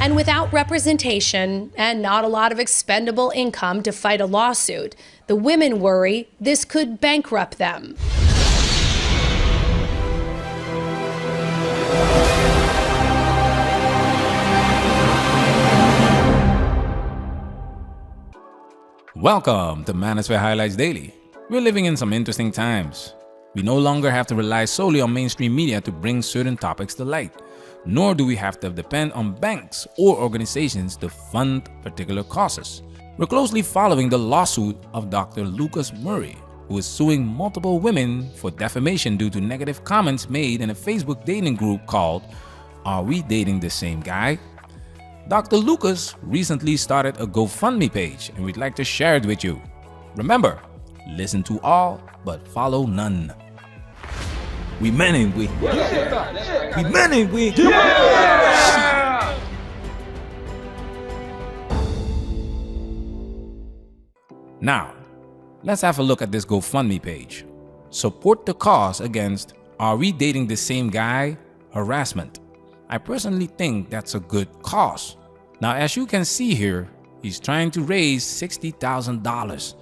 And without representation and not a lot of expendable income to fight a lawsuit, the women worry this could bankrupt them. Welcome to Manosphere Highlights Daily. We're living in some interesting times. We no longer have to rely solely on mainstream media to bring certain topics to light, nor do we have to depend on banks or organizations to fund particular causes. We're closely following the lawsuit of Dr. Lucas Murrey, who is suing multiple women for defamation due to negative comments made in a Facebook dating group called Are We Dating the Same Guy? Dr. Lucas recently started a GoFundMe page, and we'd like to share it with you. Remember, listen to all, but follow none. We men ain't we? Yeah. We men ain't we? Yeah. Now, let's have a look at this GoFundMe page. Support the cause against Are We Dating the Same Guy? Harassment. I personally think that's a good cause. Now, as you can see here, he's trying to raise $60,000.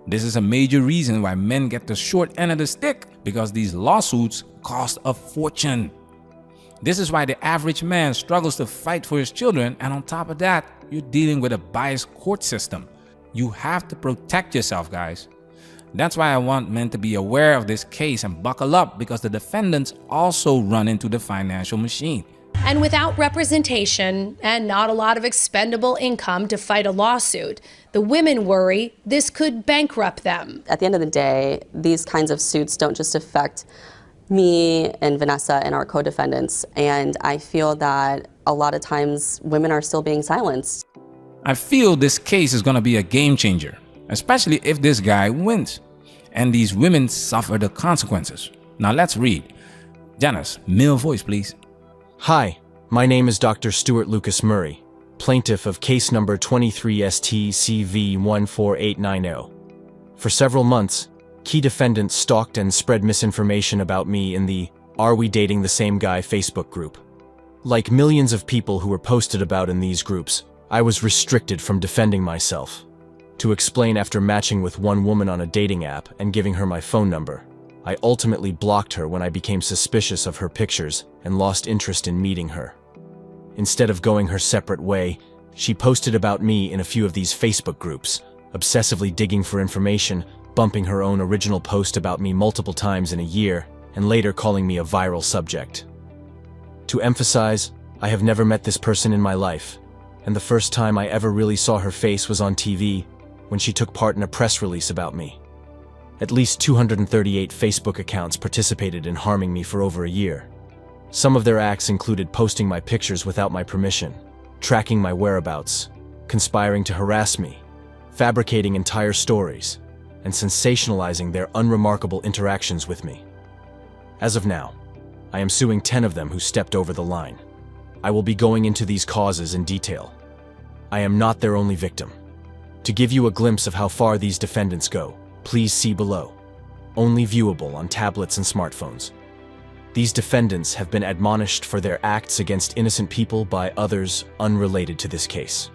This is a major reason why men get the short end of the stick, because these lawsuits cost a fortune. This is why the average man struggles to fight for his children, and on top of that, you're dealing with a biased court system. You have to protect yourself, guys. That's why I want men to be aware of this case and buckle up, because the defendants also run into the financial machine. And without representation and not a lot of expendable income to fight a lawsuit, the women worry this could bankrupt them. At the end of the day, these kinds of suits don't just affect me and Vanessa and our co-defendants, and I feel that a lot of times women are still being silenced. I feel this case is going to be a game changer, especially if this guy wins and these women suffer the consequences. Now let's read. Janice, male voice please. Hi, my name is Dr. Stewart Lucas Murrey, plaintiff of case number 23STCV14890. For several months, key defendants stalked and spread misinformation about me in the Are We Dating the Same Guy Facebook group. Like millions of people who were posted about in these groups, I was restricted from defending myself. To explain, after matching with one woman on a dating app and giving her my phone number, I ultimately blocked her when I became suspicious of her pictures and lost interest in meeting her. Instead of going her separate way, she posted about me in a few of these Facebook groups, obsessively digging for information, bumping her own original post about me multiple times in a year, and later calling me a viral subject. To emphasize, I have never met this person in my life, and the first time I ever really saw her face was on TV when she took part in a press release about me. At least 238 Facebook accounts participated in harming me for over a year. Some of their acts included posting my pictures without my permission, tracking my whereabouts, conspiring to harass me, fabricating entire stories, and sensationalizing their unremarkable interactions with me. As of now, I am suing 10 of them who stepped over the line. I will be going into these causes in detail. I am not their only victim. To give you a glimpse of how far these defendants go, please see below. Only viewable on tablets and smartphones. These defendants have been admonished for their acts against innocent people by others unrelated to this case.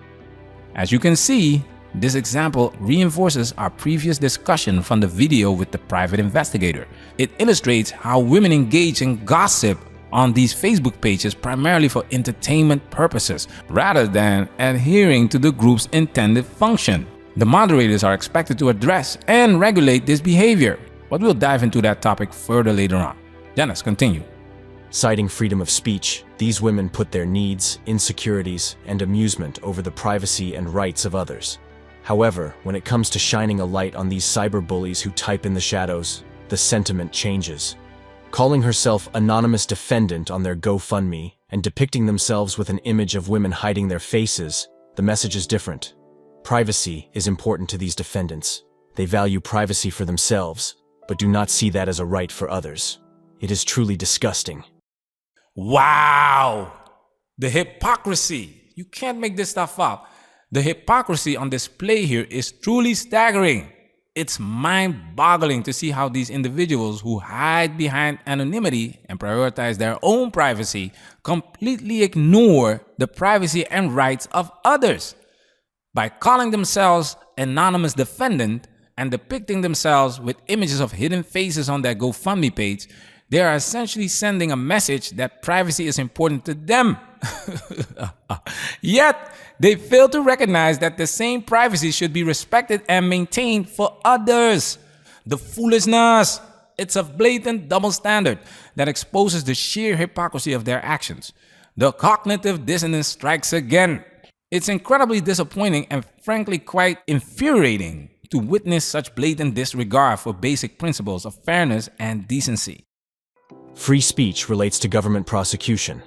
As you can see, this example reinforces our previous discussion from the video with the private investigator. It illustrates how women engage in gossip on these Facebook pages primarily for entertainment purposes, rather than adhering to the group's intended function. The moderators are expected to address and regulate this behavior, but we'll dive into that topic further later on. Dennis, continue. Citing freedom of speech, these women put their needs, insecurities, and amusement over the privacy and rights of others. However, when it comes to shining a light on these cyberbullies who type in the shadows, the sentiment changes. Calling herself anonymous defendant on their GoFundMe and depicting themselves with an image of women hiding their faces, the message is different. Privacy is important to these defendants. They value privacy for themselves, but do not see that as a right for others. It is truly disgusting. Wow! The hypocrisy! You can't make this stuff up. The hypocrisy on display here is truly staggering. It's mind-boggling to see how these individuals who hide behind anonymity and prioritize their own privacy completely ignore the privacy and rights of others. By calling themselves anonymous defendant and depicting themselves with images of hidden faces on their GoFundMe page, they are essentially sending a message that privacy is important to them. Yet, they fail to recognize that the same privacy should be respected and maintained for others. The foolishness! It's a blatant double standard that exposes the sheer hypocrisy of their actions. The cognitive dissonance strikes again. It's incredibly disappointing and frankly quite infuriating to witness such blatant disregard for basic principles of fairness and decency. Free speech relates to government prosecution.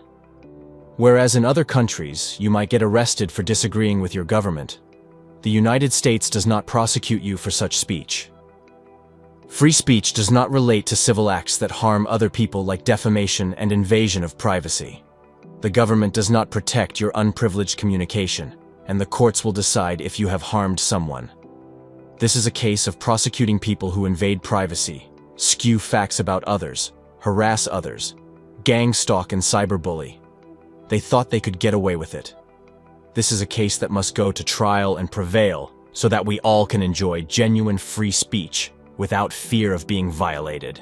Whereas in other countries, you might get arrested for disagreeing with your government, the United States does not prosecute you for such speech. Free speech does not relate to civil acts that harm other people like defamation and invasion of privacy. The government does not protect your unprivileged communication, and the courts will decide if you have harmed someone. This is a case of prosecuting people who invade privacy, skew facts about others, harass others, gang stalk and cyberbully. They thought they could get away with it. This is a case that must go to trial and prevail so that we all can enjoy genuine free speech without fear of being violated.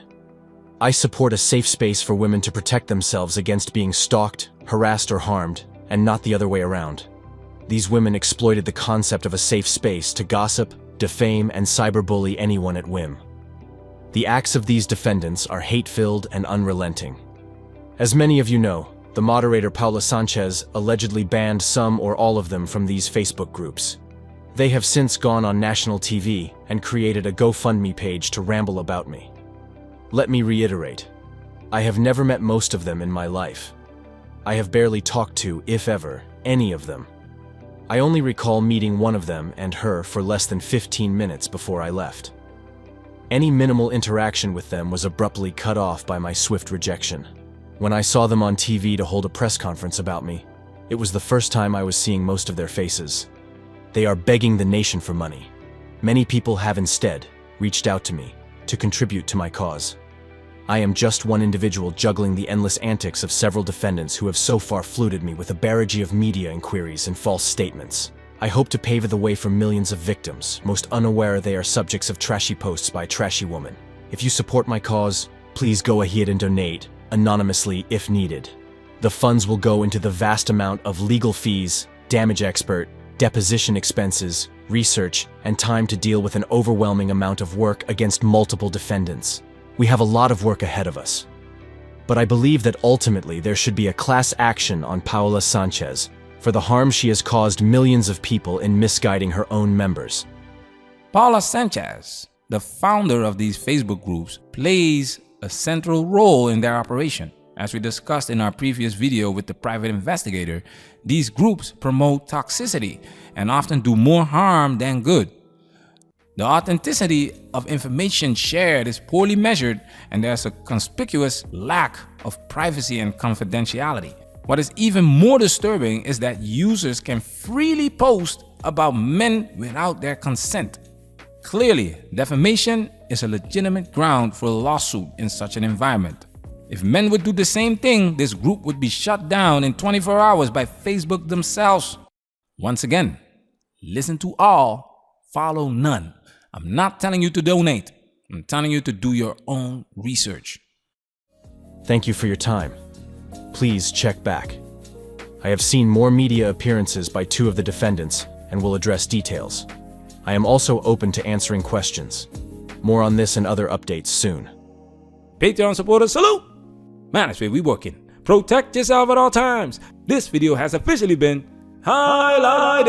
I support a safe space for women to protect themselves against being stalked, harassed, or harmed, and not the other way around. These women exploited the concept of a safe space to gossip, defame, and cyberbully anyone at whim. The acts of these defendants are hate-filled and unrelenting. As many of you know, the moderator Paula Sanchez allegedly banned some or all of them from these Facebook groups. They have since gone on national TV and created a GoFundMe page to ramble about me. Let me reiterate, I have never met most of them in my life. I have barely talked to, if ever, any of them. I only recall meeting one of them and her for less than 15 minutes before I left. Any minimal interaction with them was abruptly cut off by my swift rejection. When I saw them on TV to hold a press conference about me, it was the first time I was seeing most of their faces. They are begging the nation for money. Many people have instead reached out to me to contribute to my cause. I am just one individual juggling the endless antics of several defendants who have so far fluted me with a barrage of media inquiries and false statements. I hope to pave the way for millions of victims, most unaware they are subjects of trashy posts by a trashy woman. If you support my cause, please go ahead and donate, anonymously if needed. The funds will go into the vast amount of legal fees, damage expert, deposition expenses, research, and time to deal with an overwhelming amount of work against multiple defendants. We have a lot of work ahead of us. But I believe that ultimately there should be a class action on Paula Sanchez for the harm she has caused millions of people in misguiding her own members. Paula Sanchez, the founder of these Facebook groups, plays a central role in their operation. As we discussed in our previous video with the private investigator, these groups promote toxicity and often do more harm than good. The authenticity of information shared is poorly measured, and there's a conspicuous lack of privacy and confidentiality. What is even more disturbing is that users can freely post about men without their consent. Clearly, defamation is a legitimate ground for a lawsuit in such an environment. If men would do the same thing, this group would be shut down in 24 hours by Facebook themselves. Once again, listen to all, follow none. I'm not telling you to donate. I'm telling you to do your own research. Thank you for your time. Please check back. I have seen more media appearances by two of the defendants and will address details. I am also open to answering questions. More on this and other updates soon. Patreon supporters, salute! Man, that's where we working. Protect yourself at all times. This video has officially been highlighted.